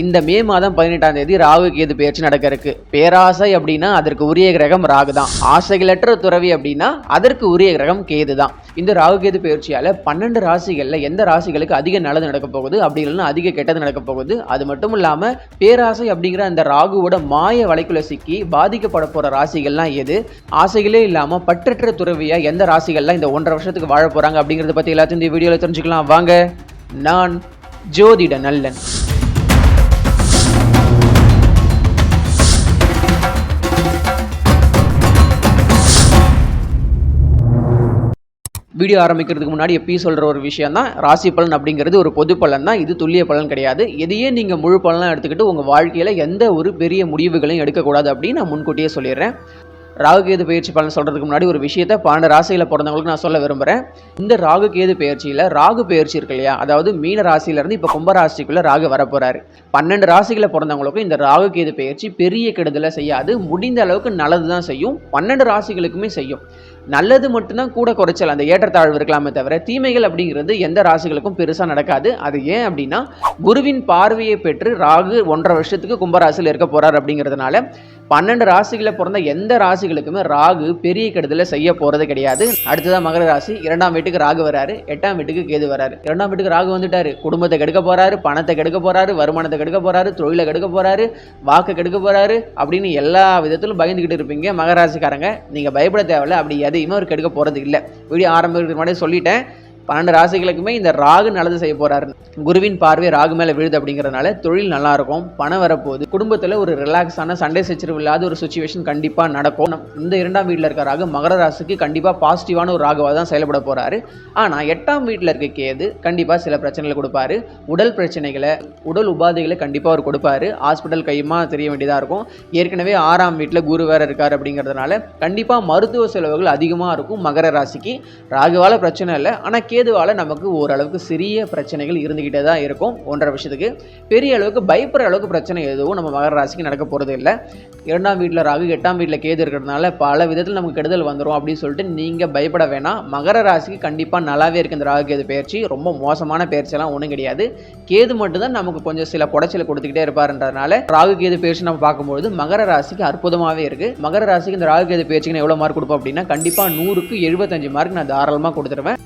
இந்த மே மாதம் 18ஆம் தேதி ராகு கேது பெயர்ச்சி நடக்க இருக்கு. பேராசை அப்படின்னா அதற்கு உரிய கிரகம் ராகு தான். ஆசைகளற்ற துறவி அப்படின்னா அதற்கு உரிய கிரகம் கேது தான். இந்த ராகு கேது பெயர்ச்சியால 12 ராசிகள்ல எந்த ராசிகளுக்கு அதிக நல்லது நடக்க போகுது, அப்படி இல்லைன்னா அதிக கெட்டது நடக்க போகுது. அது மட்டும் இல்லாம பேராசை அப்படிங்கிற அந்த ராகுவோட மாய வலைக்குள்ள சிக்கி பாதிக்கப்பட போற ராசிகள்லாம் எது, ஆசைகளே இல்லாம பற்றற்ற துறவியா எந்த ராசிகள்லாம் இந்த 1.5 வருஷத்துக்கு வாழ போறாங்க அப்படிங்கறத பத்தி எல்லாத்தையும் இந்த வீடியோல தெரிஞ்சுக்கலாம். வாங்க, நான் ஜோதிட நல்லன். வீடியோ ஆரம்பிக்கிறதுக்கு முன்னாடி எப்பயும் சொல்கிற ஒரு விஷயம் தான், ராசி பலன் அப்படிங்கிறது ஒரு பொது பலன் தான். இது துல்லிய பலன் கிடையாது. எதையே நீங்கள் முழு பலனாக எடுத்துக்கிட்டு உங்கள் வாழ்க்கையில் எந்த ஒரு பெரிய முடிவுகளையும் எடுக்கக்கூடாது அப்படின்னு நான் முன்கூட்டியே சொல்லிடுறேன். ராகு கேது பயிற்சி பலன் சொல்கிறதுக்கு முன்னாடி ஒரு விஷயத்தை 12 ராசியில் பிறந்தவங்களுக்கு நான் சொல்ல விரும்புகிறேன். இந்த ராகு கேது பயிற்சியில் ராகு பயிற்சி இருக்கு இல்லையா, அதாவது மீன ராசியிலேருந்து இப்போ கும்ப ராசிக்குள்ளே ராகு வரப்போகிறாரு. 12 ராசிகளை பிறந்தவங்களுக்கும் இந்த ராகு கேது பயிற்சி பெரிய கெடுதலை செய்யாது, முடிந்த அளவுக்கு நல்லது தான் செய்யும். 12 ராசிகளுக்குமே செய்யும். நல்லது மட்டும்தான் கூட குறைச்சல், அந்த ஏற்றத்தாழ்வு இருக்கலாமே தவிர தீமைகள் அப்படிங்கிறது எந்த ராசிகளுக்கும் பெருசாக நடக்காது. அது ஏன் அப்படின்னா, குருவின் பார்வையை பெற்று ராகு 1.5 வருஷத்துக்கு கும்பராசியில் இருக்க போறார். அப்படிங்கிறதுனால 12 ராசிகளை பிறந்த எந்த ராசிகளுக்குமே ராகு பெரிய கெடுதலை செய்ய போறது கிடையாது. அடுத்ததான் மகர ராசி. 2ஆம் வீட்டுக்கு ராகு வராரு, 8ஆம் வீட்டுக்கு கேது வராரு. 2ஆம் வீட்டுக்கு ராகு வந்துட்டாரு, குடும்பத்தை கெடுக்க போறாரு, பணத்தை கெடுக்க போறாரு, வருமானத்தை கெடுக்க போறாரு, தொழிலை கெடுக்க போறாரு, வாக்கு கெடுக்க போறாரு அப்படின்னு எல்லா விதத்திலும் பயந்துகிட்டு இருப்பீங்க மகர ராசிக்காரங்க. நீங்க பயப்பட தேவையில்ல, அப்படி எதையுமே ஒரு கெடுக்க போறது இல்லை. வீடியோ ஆரம்பிக்கிறதுக்கு முன்னாடி சொல்லிட்டேன், 12 ராசிகளுக்குமே இந்த ராகு நல்லது செய்ய போறாரு. குருவின் பார்வை ராகு மேல விழுது அப்படிங்கிறதுனால தொழில் நல்லா இருக்கும், பணம் வரப்போகுது, குடும்பத்துல ஒரு ரிலாக்ஸான சண்டை சச்சரவு இல்லாத ஒரு சுச்சுவேஷன் கண்டிப்பா நடக்கும். இந்த 2ஆம் வீட்டில் இருக்க ராகு மகர ராசிக்கு கண்டிப்பா பாசிட்டிவான ஒரு ராகுவாக தான் செயல்பட போறாரு. ஆனா 8ஆம் வீட்டில் இருக்க கேது கண்டிப்பா சில பிரச்சனைகளை கொடுப்பாரு. உடல் பிரச்சனைகளை, உடல் உபாதைகளை கண்டிப்பா அவர் கொடுப்பாரு. ஹாஸ்பிட்டல் கையுமா தெரிய வேண்டியதா இருக்கும். ஏற்கனவே 6ஆம் வீட்டில் குரு வேற இருக்காரு அப்படிங்கிறதுனால கண்டிப்பா மருத்துவ செலவுகள் அதிகமா இருக்கும் மகர ராசிக்கு. ராகுவால பிரச்சனை இல்லை, ஆனா கேதுவால நமக்கு ஓரளவுக்கு சிறிய பிரச்சனைகள் இருந்துகிட்டே தான் இருக்கும். 1.5 வருஷத்துக்கு பெரிய அளவுக்கு பயப்படுற அளவுக்கு பிரச்சனை எதுவும் நம்ம மகர ராசிக்கு நடக்க போறது இல்லை. 2ஆம் வீட்டில் ராகு 8ஆம் வீட்டில் கேது இருக்கிறதுனால பல விதத்தில் நமக்கு கெடுதல் வந்துடும் அப்படின்னு சொல்லிட்டு நீங்க பயப்பட வேணாம். மகர ராசிக்கு கண்டிப்பா நல்லாவே இருக்கு இந்த ராகு கேது பயிற்சி. ரொம்ப மோசமான பயிற்சியெல்லாம் ஒன்றும் கிடையாது. கேது மட்டும்தான் நமக்கு கொஞ்சம் சில குடைச்சலை கொடுத்துக்கிட்டே இருப்பாருன்றதுனால ராகு கேது பயிற்சி நம்ம பார்க்கும்போது மகர ராசிக்கு அற்புதமாகவே இருக்கு. மகர ராசிக்கு இந்த ராகு கேது பயிற்சிக்கு எவ்வளவு மார்க் கொடுப்போம் அப்படின்னா, கண்டிப்பா 100க்கு 75 மார்க் நான் தாராளமாக கொடுத்துருவேன்.